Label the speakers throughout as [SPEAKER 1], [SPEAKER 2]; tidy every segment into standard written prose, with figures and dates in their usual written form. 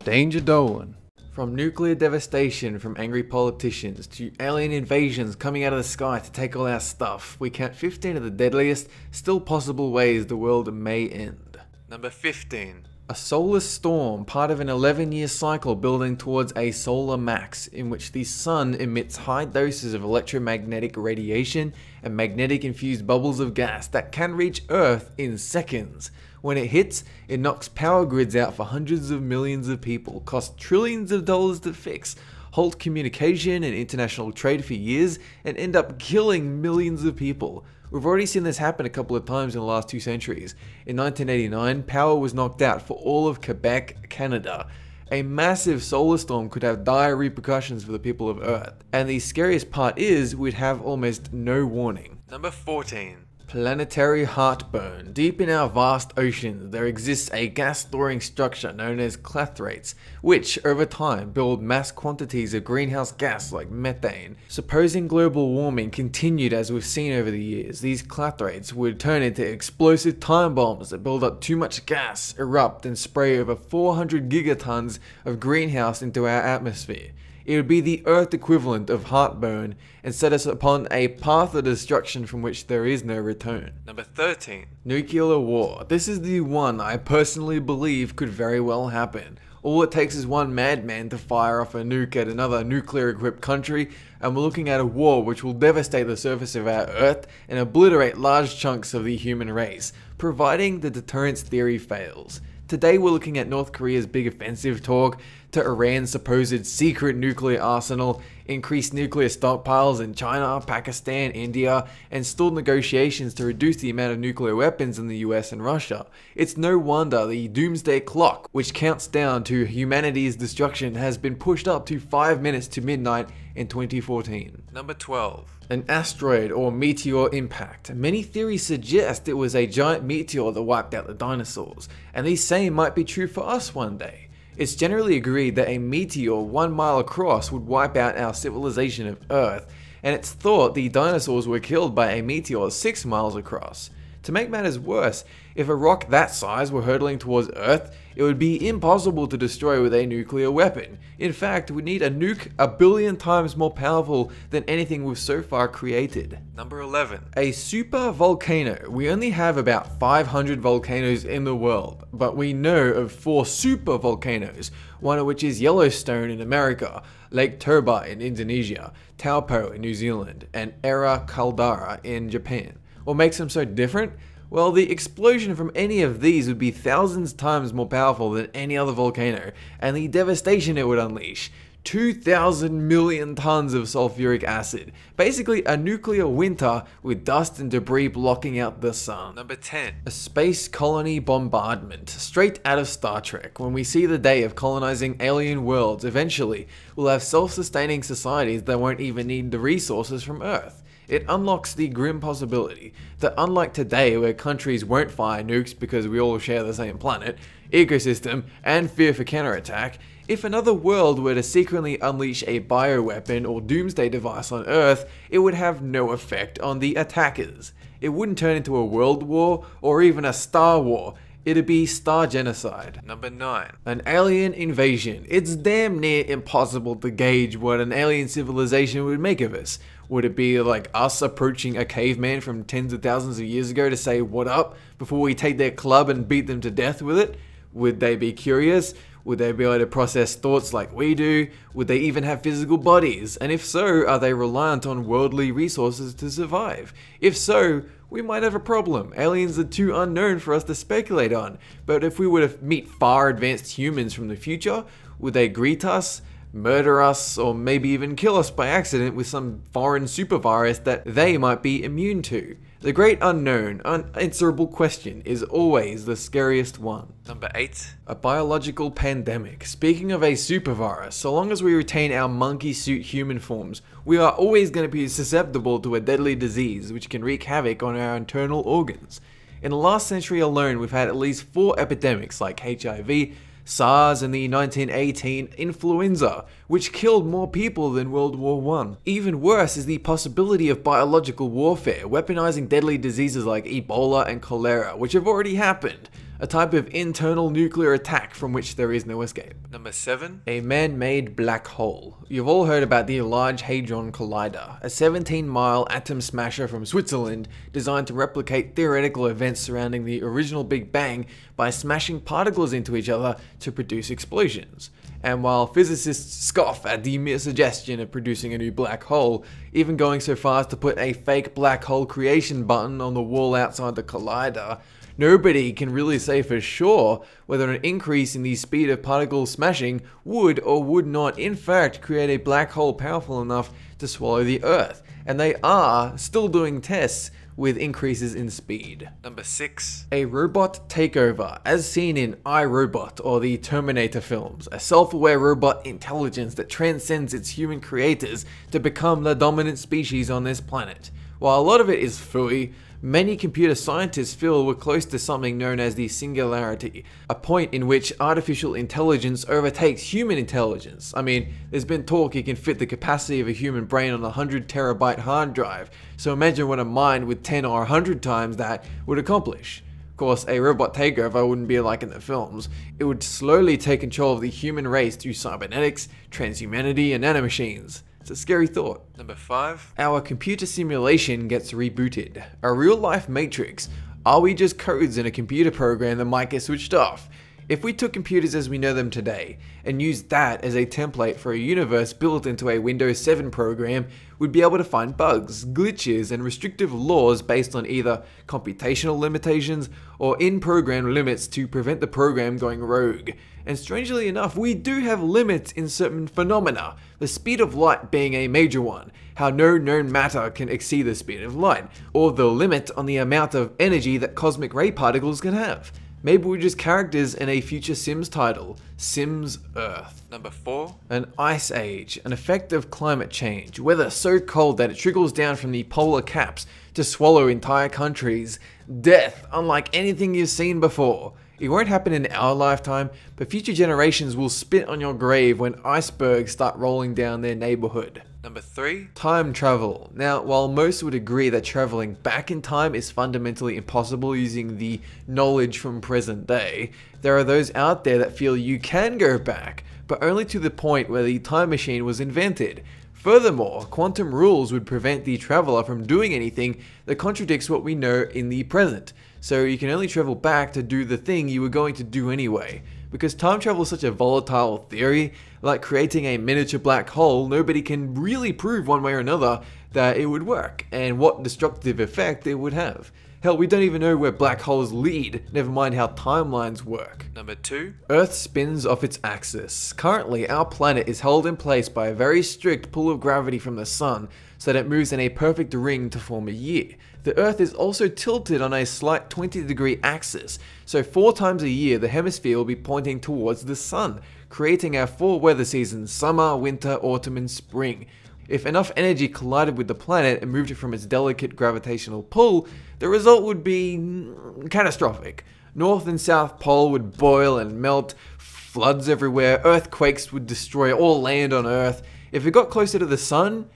[SPEAKER 1] Danger Dolan. From nuclear devastation from angry politicians to alien invasions coming out of the sky to take all our stuff, we count 15 of the deadliest, still possible ways the world may end. Number 15. A solar storm, part of an 11-year cycle building towards a solar max, in which the sun emits high doses of electromagnetic radiation and magnetic-infused bubbles of gas that can reach Earth in seconds. When it hits, it knocks power grids out for hundreds of millions of people, costs trillions of dollars to fix, halt communication and international trade for years, and end up killing millions of people. We've already seen this happen a couple of times in the last 2 centuries. In 1989, power was knocked out for all of Quebec, Canada. A massive solar storm could have dire repercussions for the people of Earth. And the scariest part is, we'd have almost no warning. Number 14. Planetary Heartburn. Deep in our vast oceans, there exists a gas-storing structure known as clathrates, which, over time, build mass quantities of greenhouse gas like methane. Supposing global warming continued as we've seen over the years, these clathrates would turn into explosive time bombs that build up too much gas, erupt, and spray over 400 gigatons of greenhouse into our atmosphere. It would be the Earth equivalent of heartburn and set us upon a path of destruction from which there is no return. Number 13. Nuclear war. This is the one I personally believe could very well happen. All it takes is one madman to fire off a nuke at another nuclear-equipped country, and we're looking at a war which will devastate the surface of our Earth and obliterate large chunks of the human race, providing the deterrence theory fails. Today we're looking at North Korea's big offensive talk, to Iran's supposed secret nuclear arsenal, increased nuclear stockpiles in China, Pakistan, India, and stalled negotiations to reduce the amount of nuclear weapons in the US and Russia. It's no wonder the doomsday clock, which counts down to humanity's destruction, has been pushed up to 5 minutes to midnight in 2014. Number 12. An asteroid or meteor impact. Many theories suggest it was a giant meteor that wiped out the dinosaurs, and these same might be true for us one day. It's generally agreed that a meteor 1 mile across would wipe out our civilization of Earth, and it's thought the dinosaurs were killed by a meteor 6 miles across. To make matters worse, if a rock that size were hurtling towards Earth, it would be impossible to destroy with a nuclear weapon. In fact, we need a nuke 1 billion times more powerful than anything we've so far created. Number 11. A supervolcano. We only have about 500 volcanoes in the world, but we know of 4 supervolcanoes, one of which is Yellowstone in America, Lake Toba in Indonesia, Taupo in New Zealand, and Era Caldera in Japan. What makes them so different? Well, the explosion from any of these would be thousands times more powerful than any other volcano, and the devastation it would unleash. 2,000 million tons of sulfuric acid. Basically a nuclear winter with dust and debris blocking out the sun. Number 10. A space colony bombardment. Straight out of Star Trek. When we see the day of colonizing alien worlds, eventually we'll have self-sustaining societies that won't even need the resources from Earth. It unlocks the grim possibility that, unlike today where countries won't fire nukes because we all share the same planet, ecosystem, and fear for counterattack, if another world were to secretly unleash a bioweapon or doomsday device on Earth, it would have no effect on the attackers. It wouldn't turn into a world war or even a star war. It'd be star genocide. Number 9. An alien invasion. It's damn near impossible to gauge what an alien civilization would make of us. Would it be like us approaching a caveman from tens of thousands of years ago to say what up before we take their club and beat them to death with it? Would they be curious? Would they be able to process thoughts like we do? Would they even have physical bodies? And if so, are they reliant on worldly resources to survive? If so, we might have a problem. Aliens are too unknown for us to speculate on. But if we were to meet far advanced humans from the future, would they greet us, murder us, or maybe even kill us by accident with some foreign supervirus that they might be immune to? The great unknown, unanswerable question is always the scariest one. Number 8. A biological pandemic. Speaking of a supervirus, so long as we retain our monkey suit human forms, we are always going to be susceptible to a deadly disease which can wreak havoc on our internal organs. In the last century alone, we've had at least 4 epidemics like HIV, SARS, and the 1918 influenza, which killed more people than World War I. Even worse is the possibility of biological warfare, weaponizing deadly diseases like Ebola and cholera, which have already happened. a type of internal nuclear attack from which there is no escape. Number 7. A man-made black hole. You've all heard about the Large Hadron Collider, a 17-mile atom smasher from Switzerland designed to replicate theoretical events surrounding the original Big Bang by smashing particles into each other to produce explosions. And while physicists scoff at the mere suggestion of producing a new black hole, even going so far as to put a fake black hole creation button on the wall outside the collider, nobody can really say for sure whether an increase in the speed of particle smashing would or would not in fact create a black hole powerful enough to swallow the Earth. And they are still doing tests with increases in speed. Number 6. A robot takeover, as seen in I, Robot or the Terminator films, a self-aware robot intelligence that transcends its human creators to become the dominant species on this planet. While a lot of it is phooey, many computer scientists feel we're close to something known as the singularity, a point in which artificial intelligence overtakes human intelligence. I mean, there's been talk you can fit the capacity of a human brain on a 100 terabyte hard drive, so imagine what a mind with 10 or 100 times that would accomplish. Of course, a robot takeover wouldn't be like in the films. It would slowly take control of the human race through cybernetics, transhumanity, and nanomachines. It's a scary thought. Number 5. Our computer simulation gets rebooted. A real-life matrix. Are we just codes in a computer program that might get switched off? If we took computers as we know them today and used that as a template for a universe built into a Windows 7 program, we'd be able to find bugs, glitches, and restrictive laws based on either computational limitations or in-program limits to prevent the program going rogue. And strangely enough, we do have limits in certain phenomena, the speed of light being a major one, how no known matter can exceed the speed of light, or the limit on the amount of energy that cosmic ray particles can have. Maybe we're just characters in a future Sims title, Sims Earth. Number 4. An ice age, an effect of climate change, weather so cold that it trickles down from the polar caps to swallow entire countries. Death, unlike anything you've seen before. It won't happen in our lifetime, but future generations will spit on your grave when icebergs start rolling down their neighborhood. Number 3. Time travel. Now, while most would agree that traveling back in time is fundamentally impossible using the knowledge from present day, there are those out there that feel you can go back, but only to the point where the time machine was invented. Furthermore, quantum rules would prevent the traveler from doing anything that contradicts what we know in the present. So you can only travel back to do the thing you were going to do anyway. Because time travel is such a volatile theory, like creating a miniature black hole, nobody can really prove one way or another that it would work, and what destructive effect it would have. Hell, we don't even know where black holes lead, never mind how timelines work. Number 2. Earth spins off its axis. Currently, our planet is held in place by a very strict pull of gravity from the sun, so that it moves in a perfect ring to form a year. The Earth is also tilted on a slight 20-degree axis, so 4 times a year the hemisphere will be pointing towards the sun, creating our 4 weather seasons: summer, winter, autumn, and spring. If enough energy collided with the planet and moved it from its delicate gravitational pull, the result would be catastrophic. North and South Pole would boil and melt, floods everywhere, earthquakes would destroy all land on Earth. If it got closer to the sun,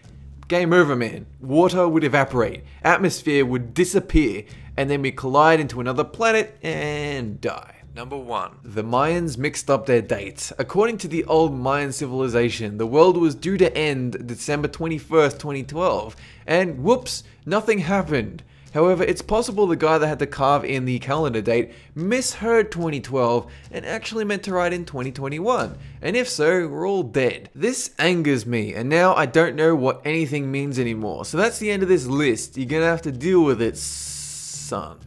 [SPEAKER 1] game over, man. Water would evaporate, atmosphere would disappear, and then we collide into another planet and die. Number 1. The Mayans mixed up their dates. According to the old Mayan civilization, the world was due to end December 21st, 2012, and whoops, nothing happened. However, it's possible the guy that had to carve in the calendar date misheard 2012 and actually meant to write in 2021. And if so, we're all dead. This angers me, and now I don't know what anything means anymore. So that's the end of this list. You're gonna have to deal with it, son.